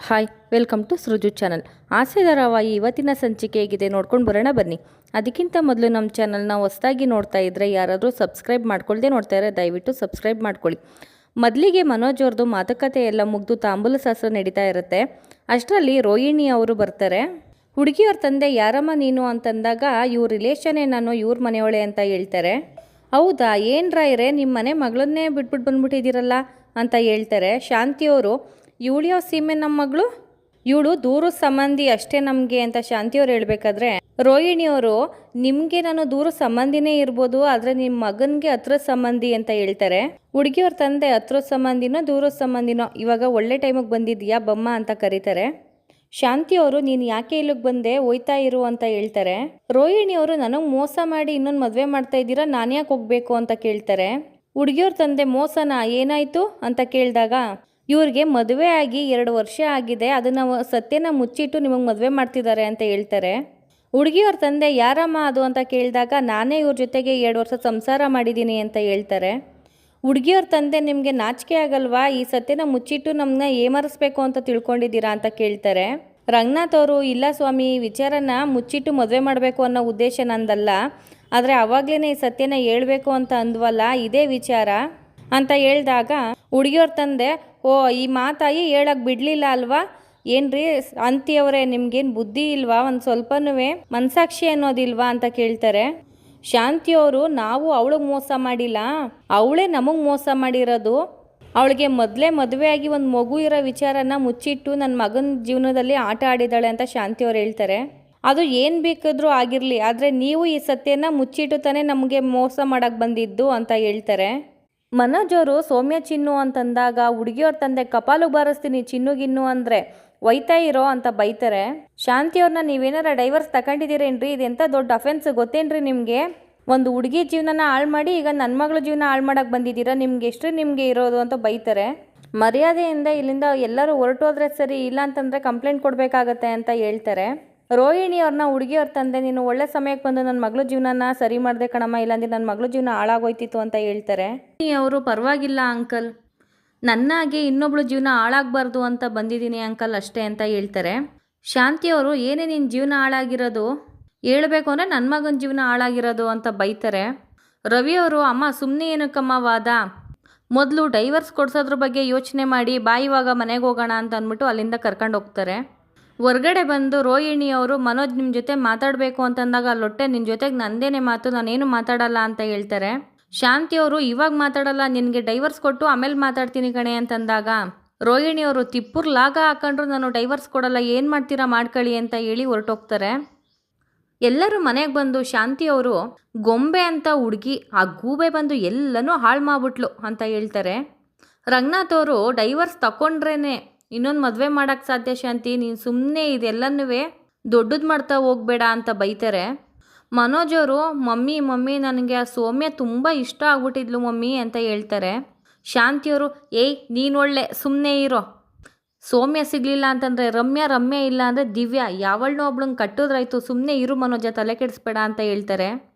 Hi, welcome to Sruju channel. Aase ಧಾರಾವಾಹಿ ಇವತ್ತಿನ ಸಂಚಿಕೆ ಹೇಗಿದೆ ನೋಡ್ಕೊಂಡು ಬರೋಣ ಬನ್ನಿ. ಅದಕ್ಕಿಂತ ಮೊದಲು ನಮ್ಮ ಚಾನಲ್ನ ಹೊಸದಾಗಿ ನೋಡ್ತಾ ಇದ್ದರೆ ಯಾರಾದರೂ ಸಬ್ಸ್ಕ್ರೈಬ್ ಮಾಡ್ಕೊಳ್ದೆ ನೋಡ್ತಾ ಇದ್ದಾರೆ, ದಯವಿಟ್ಟು ಸಬ್ಸ್ಕ್ರೈಬ್ ಮಾಡ್ಕೊಳ್ಳಿ. ಮೊದಲಿಗೆ ಮನೋಜ್ ಅವ್ರದ್ದು ಮಾತುಕತೆ ಎಲ್ಲ ಮುಗಿದು ತಾಂಬೂಲ ಶಾಸ್ತ್ರ ನಡೀತಾ ಇರುತ್ತೆ. ಅಷ್ಟರಲ್ಲಿ ರೋಹಿಣಿ ಅವರು ಬರ್ತಾರೆ. ಹುಡುಗಿಯವ್ರ ತಂದೆ ಯಾರಮ್ಮ ನೀನು ಅಂತಂದಾಗ ಇವ್ರ ರಿಲೇಷನ್ನೇ, ನಾನು ಇವ್ರ ಮನೆಯವಳೆ ಅಂತ ಹೇಳ್ತಾರೆ. ಹೌದಾ, ಏನು ರಾಯರೇ, ನಿಮ್ಮ ಮನೆ ಮಗಳನ್ನೇ ಬಿಟ್ಬಿಟ್ಟು ಬಂದ್ಬಿಟ್ಟಿದ್ದೀರಲ್ಲ ಅಂತ ಹೇಳ್ತಾರೆ. ಶಾಂತಿಯವರು, ಇವಳ್ಯೋ ಸೀಮೆ ನಮ್ಮ ಮಗಳು, ಇವಳು ದೂರದ ಸಂಬಂಧಿ ಅಷ್ಟೇ ನಮಗೆ ಅಂತ ಶಾಂತಿಯವ್ರು ಹೇಳ್ಬೇಕಾದ್ರೆ ರೋಹಿಣಿಯವರು, ನಿಮಗೆ ನಾನು ದೂರ ಸಂಬಂಧಿನೇ ಇರ್ಬೋದು, ಆದರೆ ನಿಮ್ಮ ಮಗನಿಗೆ ಹತ್ರ ಸಂಬಂಧಿ ಅಂತ ಹೇಳ್ತಾರೆ. ಹುಡುಗಿಯವ್ರ ತಂದೆ ಹತ್ರ ಸಂಬಂಧಿನೋ ದೂರದ ಸಂಬಂಧಿನೋ, ಇವಾಗ ಒಳ್ಳೆ ಟೈಮಿಗೆ ಬಂದಿದ್ದೀಯಾ ಬಮ್ಮ ಅಂತ ಕರೀತಾರೆ. ಶಾಂತಿಯವರು, ನೀನು ಯಾಕೆ ಇಲ್ಲಿಗೆ ಬಂದೆ, ಹೋಯ್ತಾ ಇರು ಅಂತ ಹೇಳ್ತಾರೆ. ರೋಹಿಣಿಯವರು, ನನಗೆ ಮೋಸ ಮಾಡಿ ಇನ್ನೊಂದು ಮದುವೆ ಮಾಡ್ತಾ ಇದ್ದೀರಾ, ನಾನು ಯಾಕೆ ಹೋಗ್ಬೇಕು ಅಂತ ಕೇಳ್ತಾರೆ. ಹುಡುಗಿಯವ್ರ ತಂದೆ, ಮೋಸನ, ಏನಾಯಿತು ಅಂತ ಕೇಳಿದಾಗ ಇವ್ರಿಗೆ ಮದುವೆ ಆಗಿ 2 ವರ್ಷ ಆಗಿದೆ, ಅದನ್ನು ಸತ್ಯನ ಮುಚ್ಚಿಟ್ಟು ನಿಮಗೆ ಮದುವೆ ಮಾಡ್ತಿದ್ದಾರೆ ಅಂತ ಹೇಳ್ತಾರೆ. ಹುಡುಗಿಯವ್ರ ತಂದೆ, ಯಾರಮ್ಮ ಅದು ಅಂತ ಕೇಳಿದಾಗ ನಾನೇ ಇವ್ರ ಜೊತೆಗೆ 2 ವರ್ಷ ಸಂಸಾರ ಮಾಡಿದ್ದೀನಿ ಅಂತ ಹೇಳ್ತಾರೆ. ಹುಡುಗಿಯವ್ರ ತಂದೆ, ನಿಮಗೆ ನಾಚಿಕೆ ಆಗಲ್ವಾ, ಈ ಸತ್ಯನ ಮುಚ್ಚಿಟ್ಟು ನಮ್ಮನ್ನ ಏಮರಿಸ್ಬೇಕು ಅಂತ ತಿಳ್ಕೊಂಡಿದ್ದೀರಾ ಅಂತ ಕೇಳ್ತಾರೆ. ರಂಗನಾಥ್ ಅವರು, ಇಲ್ಲ ಸ್ವಾಮಿ, ಈ ವಿಚಾರನ ಮುಚ್ಚಿಟ್ಟು ಮದುವೆ ಮಾಡಬೇಕು ಅನ್ನೋ ಉದ್ದೇಶ ನಂದಲ್ಲ, ಆದರೆ ಆವಾಗಲೇ ಈ ಸತ್ಯನ ಹೇಳ್ಬೇಕು ಅಂತ ಅಂದ್ವಲ್ಲ, ಇದೇ ವಿಚಾರ ಅಂತ ಹೇಳಿದಾಗ ಹುಡುಗಿಯವ್ರ ತಂದೆ, ಓ, ಈ ಮಾತಾಯಿ ಹೇಳಕ್ಕೆ ಬಿಡಲಿಲ್ಲ ಅಲ್ವಾ, ಏನ್ರಿ ಅಂತಿಯವರೇ, ನಿಮ್ಗೇನು ಬುದ್ಧಿ ಇಲ್ವಾ, ಒಂದು ಸ್ವಲ್ಪನೂ ಮನಸಾಕ್ಷಿ ಅನ್ನೋದಿಲ್ವಾ ಅಂತ ಕೇಳ್ತಾರೆ. ಶಾಂತಿಯವರು, ನಾವು ಅವಳಿಗೆ ಮೋಸ ಮಾಡಿಲ್ಲ, ಅವಳೇ ನಮಗೆ ಮೋಸ ಮಾಡಿರೋದು. ಅವಳಿಗೆ ಮೊದಲೇ ಮದುವೆ ಆಗಿ ಒಂದು ಮಗು ಇರೋ ವಿಚಾರನ ಮುಚ್ಚಿಟ್ಟು ನನ್ನ ಮಗನ ಜೀವನದಲ್ಲಿ ಆಟ ಆಡಿದ್ದಾಳೆ ಅಂತ ಶಾಂತಿಯವ್ರು ಹೇಳ್ತಾರೆ. ಅದು ಏನು ಬೇಕಾದರೂ ಆಗಿರಲಿ, ಆದರೆ ನೀವು ಈ ಸತ್ಯನ ಮುಚ್ಚಿಟ್ಟು ತಾನೇ ನಮಗೆ ಮೋಸ ಮಾಡೋಕ್ಕೆ ಬಂದಿದ್ದು ಅಂತ ಹೇಳ್ತಾರೆ. ಮನೋಜ್ ಅವರು, ಸೌಮ್ಯ ಚಿನ್ನು ಅಂತಂದಾಗ ಹುಡುಗಿಯವ್ರ ತಂದೆ, ಕಪಾಲು ಬಾರಿಸ್ತೀನಿ ಚಿನ್ನುಗಿನ್ನು ಅಂದರೆ ಒಯ್ತಾ ಇರೋ ಅಂತ ಬೈತಾರೆ. ಶಾಂತಿಯವ್ರನ್ನ, ನೀವೇನಾರ ಡೈವರ್ಸ್ ತಗೊಂಡಿದ್ದೀರೇನ್ರಿ, ಇದೆಂಥ ದೊಡ್ಡ ಅಫೆನ್ಸ್ ಗೊತ್ತೇನ್ರಿ ನಿಮಗೆ, ಒಂದು ಹುಡುಗಿ ಜೀವನನ ಹಾಳು ಮಾಡಿ ಈಗ ನನ್ನ ಮಗಳ ಜೀವನ ಹಾಳು ಮಾಡೋಕ್ಕೆ ಬಂದಿದ್ದೀರಾ, ನಿಮ್ಗೆ ಎಷ್ಟು ನಿಮಗೆ ಇರೋದು ಅಂತ ಬೈತಾರೆ. ಮರ್ಯಾದೆಯಿಂದ ಇಲ್ಲಿಂದ ಎಲ್ಲರೂ ಹೊರಟೋದ್ರೆ ಸರಿ, ಇಲ್ಲ ಅಂತಂದರೆ ಕಂಪ್ಲೇಂಟ್ ಕೊಡಬೇಕಾಗತ್ತೆ ಅಂತ ಹೇಳ್ತಾರೆ. ರೋಹಿಣಿ ಅವ್ರನ್ನ ಹುಡುಗಿಯವ್ರ ತಂದೆ, ನೀನು ಒಳ್ಳೆ ಸಮಯಕ್ಕೆ ಬಂದು ನನ್ನ ಮಗಳ ಜೀವನನ ಸರಿ ಮಾಡಿದೆ ಕಣಮ್ಮ, ಇಲ್ಲಾಂದ್ರೆ ನನ್ನ ಮಗಳ ಜೀವನ ಹಾಳಾಗೋಯ್ತಿತ್ತು ಅಂತ ಹೇಳ್ತಾರೆ. ಅವರು, ಪರವಾಗಿಲ್ಲ ಅಂಕಲ್, ನನ್ನಾಗೆ ಇನ್ನೊಬ್ಳು ಜೀವನ ಹಾಳಾಗಬಾರ್ದು ಅಂತ ಬಂದಿದ್ದೀನಿ ಅಂಕಲ್ ಅಷ್ಟೇ ಅಂತ ಹೇಳ್ತಾರೆ. ಶಾಂತಿಯವರು, ಏನೇ ನಿನ್ನ ಜೀವನ ಹಾಳಾಗಿರೋದು, ಹೇಳ್ಬೇಕು ಅಂದರೆ ನನ್ನ ಮಗನ ಜೀವನ ಹಾಳಾಗಿರೋದು ಅಂತ ಬೈತಾರೆ. ರವಿಯವರು, ಅಮ್ಮ ಸುಮ್ಮನೆ ಏನಕ್ಕಮ್ಮ ವಾದ, ಮೊದಲು ಡೈವರ್ಸ್ ಕೊಡ್ಸೋದ್ರ ಬಗ್ಗೆ ಯೋಚನೆ ಮಾಡಿ ಬಾ, ಇವಾಗ ಮನೆಗೆ ಹೋಗೋಣ ಅಂತ ಅಂದ್ಬಿಟ್ಟು ಅಲ್ಲಿಂದ ಕರ್ಕೊಂಡು ಹೋಗ್ತಾರೆ. ಹೊರ್ಗಡೆ ಬಂದು ರೋಹಿಣಿಯವರು, ಮನೋಜ್ ನಿಮ್ಮ ಜೊತೆ ಮಾತಾಡಬೇಕು ಅಂತಂದಾಗ ಅಲ್ಲೊಟ್ಟೆ, ನಿನ್ನ ಜೊತೆಗೆ ನಂದೇನೆ ಮಾತು, ನಾನೇನು ಮಾತಾಡಲ್ಲ ಅಂತ ಹೇಳ್ತಾರೆ. ಶಾಂತಿಯವರು, ಇವಾಗ ಮಾತಾಡಲ್ಲ, ನಿನಗೆ ಡೈವರ್ಸ್ ಕೊಟ್ಟು ಆಮೇಲೆ ಮಾತಾಡ್ತೀನಿ ಕಣೆ ಅಂತಂದಾಗ ರೋಹಿಣಿಯವರು, ತಿಪ್ಪುರ್ ಲಾಗ ಹಾಕೊಂಡ್ರು ನಾನು ಡೈವರ್ಸ್ ಕೊಡಲ್ಲ, ಏನು ಮಾಡ್ತೀರಾ ಮಾಡ್ಕೊಳ್ಳಿ ಅಂತ ಹೇಳಿ ಹೊರಟೋಗ್ತಾರೆ. ಎಲ್ಲರೂ ಮನೆಗೆ ಬಂದು ಶಾಂತಿಯವರು, ಗೊಂಬೆ ಅಂತ ಹುಡುಗಿ, ಆ ಗೂಬೆ ಬಂದು ಎಲ್ಲನೂ ಹಾಳು ಮಾಡ್ಬಿಟ್ಲು ಅಂತ ಹೇಳ್ತಾರೆ. ರಂಗನಾಥ್ ಅವರು, ಡೈವರ್ಸ್ ತಗೊಂಡ್ರೇನೆ ಇನ್ನೊಂದು ಮದುವೆ ಮಾಡೋಕ್ಕೆ ಸಾಧ್ಯ ಶಾಂತಿ, ನೀನು ಸುಮ್ಮನೆ ಇದೆಲ್ಲನೂ ದೊಡ್ಡದು ಮಾಡ್ತಾ ಹೋಗಬೇಡ ಅಂತ ಬೈತಾರೆ. ಮನೋಜ್ ಅವರು, ಮಮ್ಮಿ ನನಗೆ ಆ ಸೌಮ್ಯ ತುಂಬ ಇಷ್ಟ ಆಗ್ಬಿಟ್ಟಿದ್ಲು ಮಮ್ಮಿ ಅಂತ ಹೇಳ್ತಾರೆ. ಶಾಂತಿಯವರು, ಏಯ್ ನೀನೊಳ್ಳೆ ಸುಮ್ಮನೆ ಇರೋ, ಸೌಮ್ಯ ಸಿಗಲಿಲ್ಲ ಅಂತಂದರೆ ರಮ್ಯ ಇಲ್ಲ ಅಂದರೆ ದಿವ್ಯಾ, ಯಾವಳನ್ನೋ ಒಬ್ಳನ್ನ ಕಟ್ಟಿದ್ರಾಯ್ತು, ಸುಮ್ಮನೆ ಇರು ಮನೋಜ, ತಲೆ ಕೆಡಿಸ್ಬೇಡ ಅಂತ ಹೇಳ್ತಾರೆ.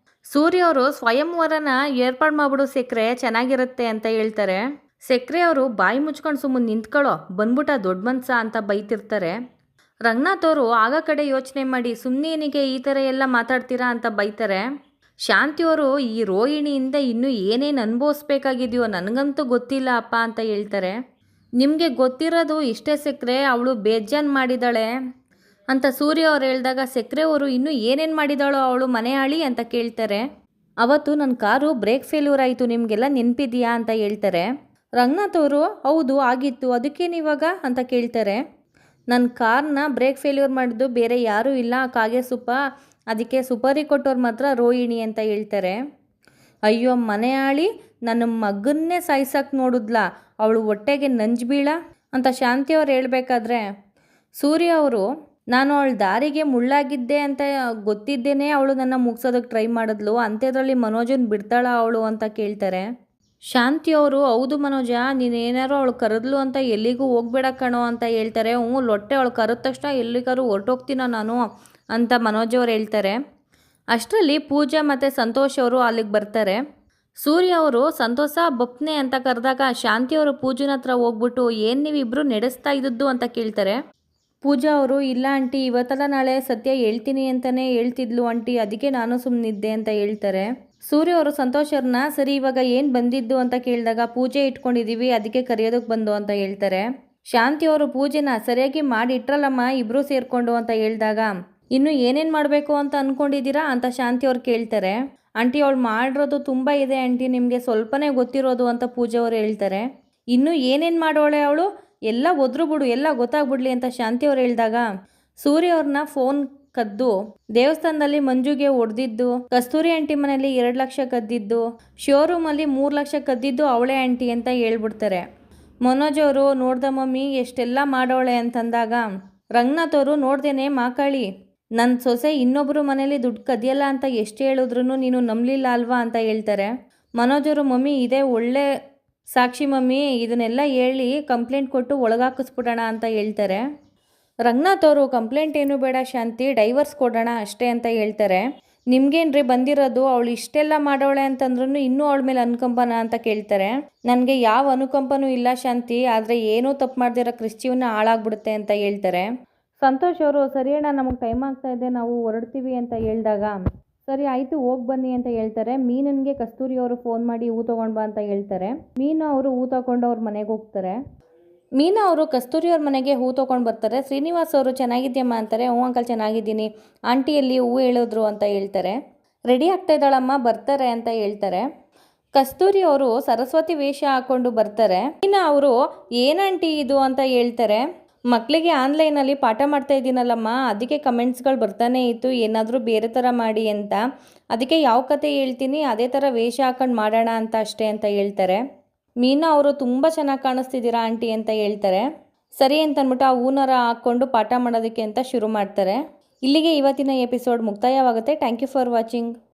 ಸೂರ್ಯವರು, ಸ್ವಯಂವರನ ಏರ್ಪಾಡು ಮಾಡ್ಬಿಡು ಸೆಕ್ರೆ, ಚೆನ್ನಾಗಿರುತ್ತೆ ಅಂತ ಹೇಳ್ತಾರೆ. ಸೆಕ್ರೆ ಅವರು, ಬಾಯಿ ಮುಚ್ಕೊಂಡು ಸುಮ್ಮನೆ ನಿಂತ್ಕೊಳ್ಳೋ, ಬಂದ್ಬಿಟ್ಟ ದೊಡ್ಡ ಮನ್ಸ ಅಂತ ಬೈತಿರ್ತಾರೆ. ರಂಗನಾಥ್ ಅವರು, ಆಗ ಕಡೆ ಯೋಚನೆ ಮಾಡಿ ಸುಮ್ಮನೆ ಏನಿಗೆ ಈ ಥರ ಎಲ್ಲ ಮಾತಾಡ್ತೀರಾ ಅಂತ ಬೈತಾರೆ. ಶಾಂತಿಯವರು, ಈ ರೋಹಿಣಿಯಿಂದ ಇನ್ನೂ ಏನೇನು ಅನುಭವಿಸ್ಬೇಕಾಗಿದೆಯೋ ನನಗಂತೂ ಗೊತ್ತಿಲ್ಲ ಅಪ್ಪ ಅಂತ ಹೇಳ್ತಾರೆ. ನಿಮಗೆ ಗೊತ್ತಿರೋದು ಇಷ್ಟೇ ಸೆಕ್ರೆ, ಅವಳು ಬೇಜಾನ್ ಮಾಡಿದ್ದಾಳೆ ಅಂತ ಸೂರ್ಯ ಅವ್ರು ಹೇಳಿದಾಗ ಸೆಕ್ರೆ ಅವರು, ಇನ್ನೂ ಏನೇನು ಮಾಡಿದಾಳೋ ಅವಳು ಮನೆ ಆಳಿ ಅಂತ ಕೇಳ್ತಾರೆ. ಅವತ್ತು ನನ್ನ ಕಾರು ಬ್ರೇಕ್ ಫೇಲ್ಯೂರ್ ಆಯಿತು, ನಿಮಗೆಲ್ಲ ನೆನಪಿದೆಯಾ ಅಂತ ಹೇಳ್ತಾರೆ. ರಂಗನಾಥ್ ಅವರು, ಹೌದು ಆಗಿತ್ತು, ಅದಕ್ಕೇನಿವಾಗ ಅಂತ ಕೇಳ್ತಾರೆ. ನನ್ನ ಕಾರ್ನ ಬ್ರೇಕ್ ಫೇಲ್ಯೂರ್ ಮಾಡಿದ್ದು ಬೇರೆ ಯಾರೂ ಇಲ್ಲ, ಕಾಗೆ ಸುಪ್ಪ, ಅದಕ್ಕೆ ಸುಪಾರಿ ಕೊಟ್ಟವ್ರು ಮಾತ್ರ ರೋಹಿಣಿ ಅಂತ ಹೇಳ್ತಾರೆ. ಅಯ್ಯೋ ಮನೆ ಆಳಿ, ನನ್ನ ಮಗನ್ನೇ ಸಾಯಿಸಕ್ಕೆ ನೋಡಿದ್ಲ, ಅವಳು ಹೊಟ್ಟೆಗೆ ನಂಜು ಬೀಳ ಅಂತ ಶಾಂತಿಯವ್ರು ಹೇಳ್ಬೇಕಾದ್ರೆ ಸೂರ್ಯ ಅವರು, ನಾನು ಅವಳ ದಾರಿಗೆ ಮುಳ್ಳಾಗಿದ್ದೆ ಅಂತ ಗೊತ್ತಿದ್ದೇನೆ ಅವಳು ನನ್ನ ಮುಗಿಸೋದಕ್ಕೆ ಟ್ರೈ ಮಾಡಿದ್ಲು, ಅಂಥದ್ರಲ್ಲಿ ಮನೋಜನ್ ಬಿಡ್ತಾಳ ಅವಳು ಅಂತ ಕೇಳ್ತಾರೆ. ಶಾಂತಿಯವರು, ಹೌದು ಮನೋಜ, ನೀನೇನಾರು ಅವಳು ಕರೆದ್ಲು ಅಂತ ಎಲ್ಲಿಗೂ ಹೋಗ್ಬೇಡ ಕಣೋ ಅಂತ ಹೇಳ್ತಾರೆ. ಲೊಟ್ಟೆ ಅವಳು ಕರೆದ ತಕ್ಷಣ ಎಲ್ಲಿಗಾರು ಹೊರಟೋಗ್ತೀನೋ ನಾನು ಅಂತ ಮನೋಜ್ ಅವ್ರು ಹೇಳ್ತಾರೆ. ಅಷ್ಟರಲ್ಲಿ ಪೂಜಾ ಮತ್ತು ಸಂತೋಷ್ ಅವರು ಅಲ್ಲಿಗೆ ಬರ್ತಾರೆ. ಸೂರ್ಯ ಅವರು ಸಂತೋಷ ಬಪ್ನೆ ಅಂತ ಕರೆದಾಗ ಶಾಂತಿಯವರು ಪೂಜನ ಹತ್ರ ಹೋಗ್ಬಿಟ್ಟು, ಏನು ನೀವಿಬ್ಬರು ನಡೆಸ್ತಾ ಇದ್ದದ್ದು ಅಂತ ಕೇಳ್ತಾರೆ. ಪೂಜಾ ಅವರು ಇಲ್ಲ ಆಂಟಿ ಇವತ್ತಲ್ಲ ನಾಳೆ ಸತ್ಯ ಹೇಳ್ತೀನಿ ಅಂತಲೇ ಹೇಳ್ತಿದ್ಲು ಆಂಟಿ, ಅದಕ್ಕೆ ನಾನು ಸುಮ್ಮನಿದ್ದೆ ಅಂತ ಹೇಳ್ತಾರೆ. ಸೂರ್ಯ ಅವರು ಸಂತೋಷ್ ಅವ್ರನ್ನ ಸರಿ ಇವಾಗ ಏನು ಬಂದಿದ್ದು ಅಂತ ಕೇಳಿದಾಗ ಪೂಜೆ ಇಟ್ಕೊಂಡಿದ್ದೀವಿ ಅದಕ್ಕೆ ಕರೆಯೋದಕ್ಕೆ ಬಂದು ಅಂತ ಹೇಳ್ತಾರೆ. ಶಾಂತಿ ಅವರು ಪೂಜೆನ ಸರಿಯಾಗಿ ಮಾಡಿ ಇಟ್ರಲ್ಲಮ್ಮ ಇಬ್ಬರು ಸೇರಿಕೊಂಡು ಅಂತ ಹೇಳಿದಾಗ ಇನ್ನು ಏನೇನು ಮಾಡಬೇಕು ಅಂತ ಅಂದ್ಕೊಂಡಿದ್ದೀರಾ ಅಂತ ಶಾಂತಿ ಅವ್ರು ಕೇಳ್ತಾರೆ. ಆಂಟಿ ಅವಳು ಮಾಡಿರೋದು ತುಂಬ ಇದೆ ಆಂಟಿ, ನಿಮಗೆ ಸ್ವಲ್ಪನೇ ಗೊತ್ತಿರೋದು ಅಂತ ಪೂಜೆ ಅವರು ಹೇಳ್ತಾರೆ. ಇನ್ನು ಏನೇನು ಮಾಡೋಳೆ ಅವಳು, ಎಲ್ಲ ಒದ್ರು ಬಿಡು, ಎಲ್ಲ ಗೊತ್ತಾಗ್ಬಿಡ್ಲಿ ಅಂತ ಶಾಂತಿ ಅವ್ರು ಹೇಳಿದಾಗ ಸೂರ್ಯ ಅವ್ರನ್ನ ಫೋನ್ ಕದ್ದು ದೇವಸ್ಥಾನದಲ್ಲಿ ಮಂಜುಗೆ ಹೊಡೆದಿದ್ದು, ಕಸ್ತೂರಿ ಆಂಟಿ ಮನೆಯಲ್ಲಿ 2 ಲಕ್ಷ ಕದ್ದಿದ್ದು, ಶೋರೂಮಲ್ಲಿ 3 ಲಕ್ಷ ಕದ್ದಿದ್ದು ಅವಳೇ ಆಂಟಿ ಅಂತ ಹೇಳ್ಬಿಡ್ತಾರೆ. ಮನೋಜ್ ಅವರು ನೋಡ್ದ ಮಮ್ಮಿ ಎಷ್ಟೆಲ್ಲ ಮಾಡೋಳೆ ಅಂತಂದಾಗ ರಂಗನಾಥ್ ಅವರು ನೋಡ್ದೇನೆ ಮಾಕಾಳಿ, ನನ್ನ ಸೊಸೆ ಇನ್ನೊಬ್ಬರು ಮನೇಲಿ ದುಡ್ಡು ಕದಿಯಲ್ಲ ಅಂತ ಎಷ್ಟು ಹೇಳಿದ್ರು ನೀನು ನಂಬಲಿಲ್ಲ ಅಲ್ವಾ ಅಂತ ಹೇಳ್ತಾರೆ. ಮನೋಜ್ ಅವರು ಮಮ್ಮಿ ಇದೇ ಒಳ್ಳೆ ಸಾಕ್ಷಿ ಮಮ್ಮಿ, ಇದನ್ನೆಲ್ಲ ಹೇಳಿ ಕಂಪ್ಲೇಂಟ್ ಕೊಟ್ಟು ಒಳಗಾಕಿಸ್ಬಿಡೋಣ ಅಂತ ಹೇಳ್ತಾರೆ. ರಂಗನಾಥ್ ಅವರು ಕಂಪ್ಲೇಂಟ್ ಏನು ಬೇಡ ಶಾಂತಿ, ಡೈವರ್ಸ್ ಕೊಡೋಣ ಅಷ್ಟೇ ಅಂತ ಹೇಳ್ತಾರೆ. ನಿಮ್ಗೇನ್ರಿ ಬಂದಿರೋದು, ಅವಳು ಇಷ್ಟೆಲ್ಲ ಮಾಡೋಳೆ ಅಂತಂದ್ರೂ ಇನ್ನೂ ಅವಳ ಮೇಲೆ ಅನುಕಂಪನ ಅಂತ ಕೇಳ್ತಾರೆ. ನನಗೆ ಯಾವ ಅನುಕಂಪನೂ ಇಲ್ಲ ಶಾಂತಿ, ಆದರೆ ಏನೂ ತಪ್ಪು ಮಾಡ್ದಿರೋ ಕ್ರಿಶ್ಚಿಯನ್ನ ಹಾಳಾಗ್ಬಿಡುತ್ತೆ ಅಂತ ಹೇಳ್ತಾರೆ. ಸಂತೋಷ್ ಅವರು ಸರಿ ಅಣ್ಣ ನಮಗೆ ಟೈಮ್ ಆಗ್ತಾ ಇದೆ ನಾವು ಹೊರಡ್ತೀವಿ ಅಂತ ಹೇಳಿದಾಗ ಸರಿ ಆಯಿತು ಹೋಗಿ ಬನ್ನಿ ಅಂತ ಹೇಳ್ತಾರೆ. ಮೀನನ್ಗೆ ಕಸ್ತೂರಿ ಅವರು ಫೋನ್ ಮಾಡಿ ಹೂ ತೊಗೊಂಡು ಬಾ ಅಂತ ಹೇಳ್ತಾರೆ. ಮೀನು ಅವರು ಹೂ ತಗೊಂಡು ಅವ್ರ ಮನೆಗೆ ಹೋಗ್ತಾರೆ. ಮೀನಾ ಅವರು ಕಸ್ತೂರಿ ಅವ್ರ ಮನೆಗೆ ಹೂ ತೊಗೊಂಡು ಬರ್ತಾರೆ. ಶ್ರೀನಿವಾಸ್ ಅವರು ಚೆನ್ನಾಗಿದ್ಯಮ್ಮ ಅಂತಾರೆ. ಹ್ಞೂ ಅಂಕಲ್ ಚೆನ್ನಾಗಿದ್ದೀನಿ, ಆಂಟಿಯಲ್ಲಿ ಹೂ ಹೇಳಿದ್ರು ಅಂತ ಹೇಳ್ತಾರೆ. ರೆಡಿ ಆಗ್ತಾ ಇದ್ದಾಳಮ್ಮ ಬರ್ತಾರೆ ಅಂತ ಹೇಳ್ತಾರೆ. ಕಸ್ತೂರಿ ಅವರು ಸರಸ್ವತಿ ವೇಷ ಹಾಕ್ಕೊಂಡು ಬರ್ತಾರೆ. ಮೀನಾ ಅವರು ಏನಂಟಿ ಇದು ಅಂತ ಹೇಳ್ತಾರೆ. ಮಕ್ಕಳಿಗೆ ಆನ್ಲೈನಲ್ಲಿ ಪಾಠ ಮಾಡ್ತಾ ಇದ್ದೀನಲ್ಲಮ್ಮ, ಅದಕ್ಕೆ ಕಮೆಂಟ್ಸ್ಗಳು ಬರ್ತಾನೆ ಇತ್ತು ಏನಾದರೂ ಬೇರೆ ಥರ ಮಾಡಿ ಅಂತ, ಅದಕ್ಕೆ ಯಾವ ಕತೆ ಹೇಳ್ತೀನಿ ಅದೇ ಥರ ವೇಷ ಹಾಕೊಂಡು ಮಾಡೋಣ ಅಂತ ಅಷ್ಟೇ ಅಂತ ಹೇಳ್ತಾರೆ. ಮೀನಾ ಅವರು ತುಂಬ ಚೆನ್ನಾಗಿ ಕಾಣಿಸ್ತಿದ್ದೀರಾ ಆಂಟಿ ಅಂತ ಹೇಳ್ತಾರೆ. ಸರಿ ಅಂತ ಅಂದ್ಬಿಟ್ಟು ಆ ಹೂನರ ಹಾಕ್ಕೊಂಡು ಪಾಠ ಮಾಡೋದಕ್ಕೆ ಅಂತ ಶುರು ಮಾಡ್ತಾರೆ. ಇಲ್ಲಿಗೆ ಇವತ್ತಿನ ಎಪಿಸೋಡ್ ಮುಕ್ತಾಯವಾಗುತ್ತೆ. Thank you for watching.